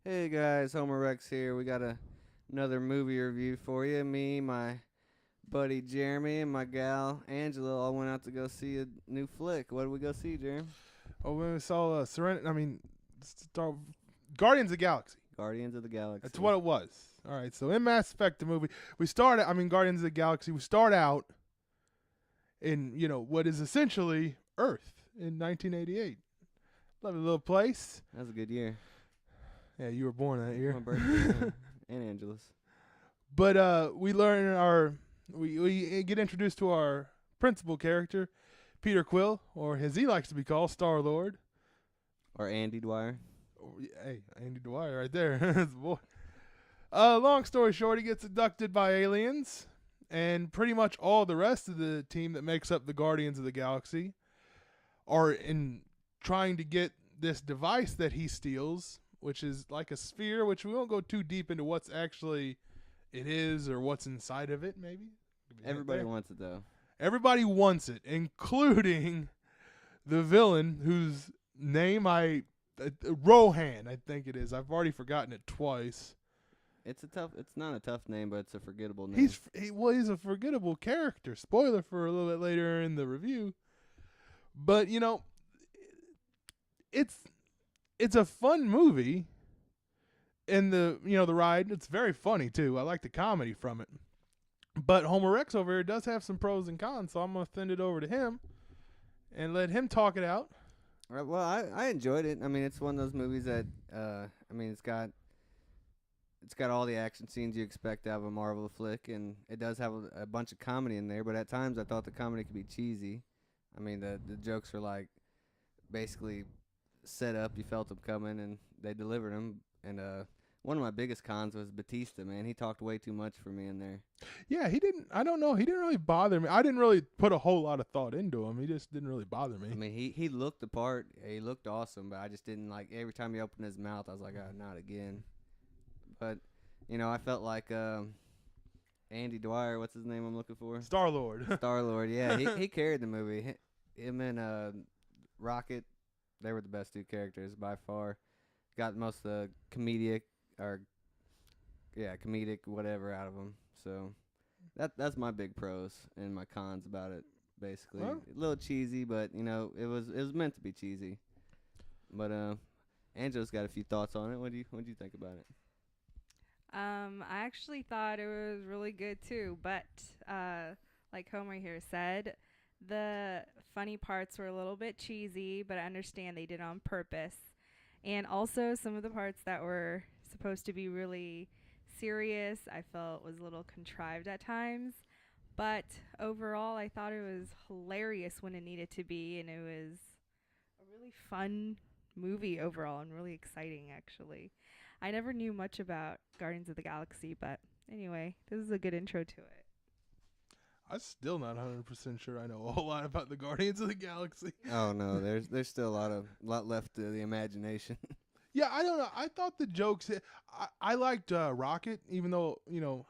Hey guys, Homer Rex here. We got another movie review for you. Me, my buddy Jeremy, and my gal Angela all went out to go see a new flick. What did we go see, Jeremy? Oh, we saw Star Guardians of the Galaxy. Guardians of the Galaxy. That's what it was. All right, so in Mass Effect, the movie, Guardians of the Galaxy, we start out in, what is essentially Earth in 1988. Lovely little place. That was a good year. Yeah, you were born that year. My birthday, and Angela's. But we get introduced to our principal character, Peter Quill, or as he likes to be called, Star-Lord. Or Andy Dwyer. Hey, Andy Dwyer right there. That's the boy. Long story short, he gets abducted by aliens, and pretty much all the rest of the team that makes up the Guardians of the Galaxy are in trying to get this device that he steals, which is like a sphere, which we won't go too deep into what's actually it is or what's inside of it, maybe. Everybody wants it, though. Everybody wants it, including the villain whose name Rohan, I think it is. I've already forgotten it twice. It's not a tough name, but it's a forgettable name. He's a forgettable character. Spoiler for a little bit later in the review. But, it's a fun movie. And the ride, it's very funny too. I like the comedy from it. But Homer Rex over here does have some pros and cons, so I'm going to send it over to him and let him talk it out. All right, well, I enjoyed it. I mean, it's one of those movies that it's got all the action scenes you expect out of a Marvel flick, and it does have a bunch of comedy in there. But at times, I thought the comedy could be cheesy. I mean, the jokes were like basically set up. You felt them coming, and they delivered them. And one of my biggest cons was Batista. Man, he talked way too much for me in there. Yeah, he didn't. I don't know. He didn't really bother me. I didn't really put a whole lot of thought into him. He just didn't really bother me. I mean, he looked the part. He looked awesome, but I just didn't like. Every time he opened his mouth, I was like, oh, not again. But I felt like Andy Dwyer. What's his name? I'm looking for Star-Lord. Star-Lord. Yeah, he carried the movie. Him and Rocket, they were the best two characters by far. Got most of the comedic whatever out of them. So that's my big pros and my cons about it. Basically, Well, a little cheesy, but it was meant to be cheesy. But Angela's got a few thoughts on it. What do you think about it? I actually thought it was really good too, but like Homer here said, the funny parts were a little bit cheesy, but I understand they did it on purpose. And also some of the parts that were supposed to be really serious, I felt was a little contrived at times. But overall, I thought it was hilarious when it needed to be, and it was a really fun movie overall and really exciting, actually. I never knew much about Guardians of the Galaxy, but anyway, this is a good intro to it. I'm still not 100% sure I know a whole lot about the Guardians of the Galaxy. Oh no, there's still a lot left to the imagination. Yeah, I don't know. I thought the jokes. I liked Rocket, even though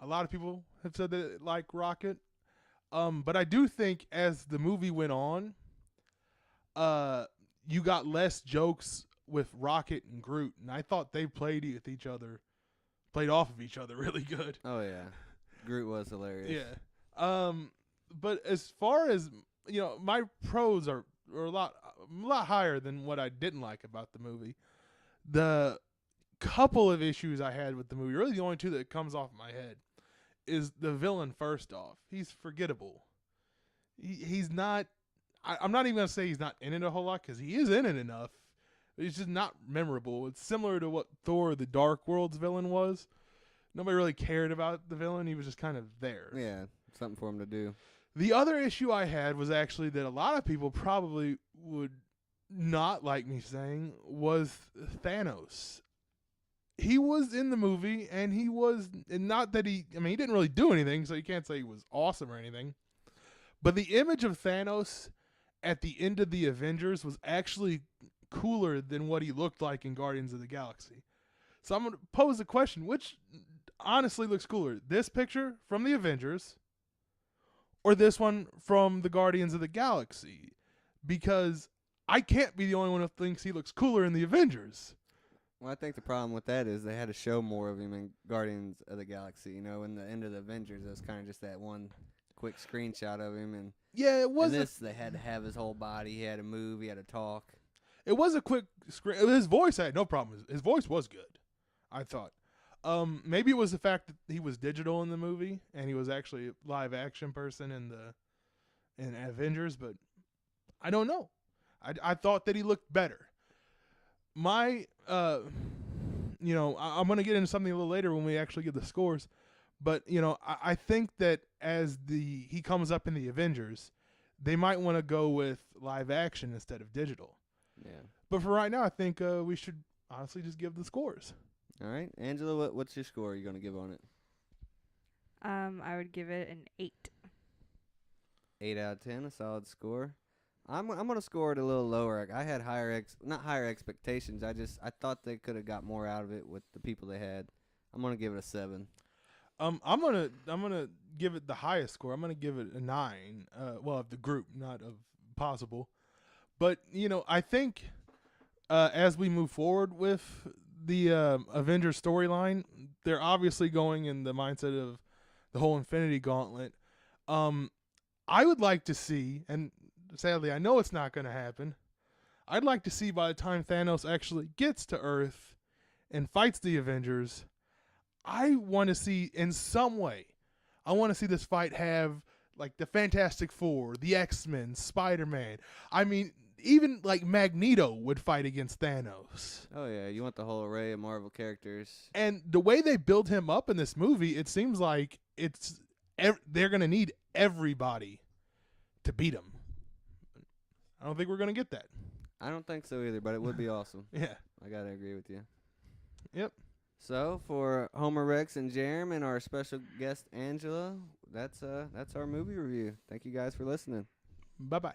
a lot of people have said that they like Rocket. But I do think as the movie went on, you got less jokes with Rocket and Groot, and I thought they played off of each other really good. Oh yeah, Groot was hilarious. Yeah. But as far as my pros are a lot higher than what I didn't like about the movie. The couple of issues I had with the movie, really the only two that comes off my head, is the villain. First off, he's forgettable. He's not. I'm not even gonna say he's not in it a whole lot, because he is in it enough. But he's just not memorable. It's similar to what Thor: The Dark World's villain was. Nobody really cared about the villain. He was just kind of there. Yeah, something for him to do. The other issue I had was actually that a lot of people probably would not like me saying was Thanos. He was in the movie, and not that he didn't really do anything, so you can't say he was awesome or anything. But the image of Thanos at the end of the Avengers was actually cooler than what he looked like in Guardians of the Galaxy. So I'm going to pose a question, which honestly looks cooler? This picture from the Avengers or this one from the Guardians of the Galaxy? Because I can't be the only one who thinks he looks cooler in the Avengers. Well, I think the problem with that is they had to show more of him in Guardians of the Galaxy. You know, in the end of the Avengers, it was kind of just that one quick screenshot of him, and Yeah, it in was. this they had to have his whole body. He had to move. He had to talk. It was a quick screen. His voice, I had no problem. His voice was good, I thought. Maybe it was the fact that he was digital in the movie and he was actually a live action person in Avengers, but I don't know. I thought that he looked better. My, I'm gonna get into something a little later when we actually get the scores, but I think that as he comes up in the Avengers, they might want to go with live action instead of digital. Yeah. But for right now, I think we should honestly just give the scores. All right, Angela, what's your score? Are you gonna give on it? I would give it an 8. 8 out of 10, a solid score. I'm gonna score it a little lower. I had not higher expectations. I thought they could have got more out of it with the people they had. I'm gonna give it a 7. I'm gonna give it the highest score. I'm gonna give it a 9. Well, of the group, not of possible. But I think as we move forward with the Avengers storyline, they're obviously going in the mindset of the whole Infinity Gauntlet. I would like to see, and sadly I know it's not going to happen, I'd like to see by the time Thanos actually gets to Earth and fights the Avengers, I want to see in some way, I want to see this fight have like the Fantastic Four, the X-Men, Spider-Man. I mean, even like Magneto would fight against Thanos. Oh yeah, you want the whole array of Marvel characters. And the way they build him up in this movie, it seems like they're going to need everybody to beat him. I don't think we're going to get that. I don't think so either, but it would be awesome. Yeah. I gotta agree with you. Yep. So for Homer, Rex, and Jerem, and our special guest Angela, that's our movie review. Thank you guys for listening. Bye-bye.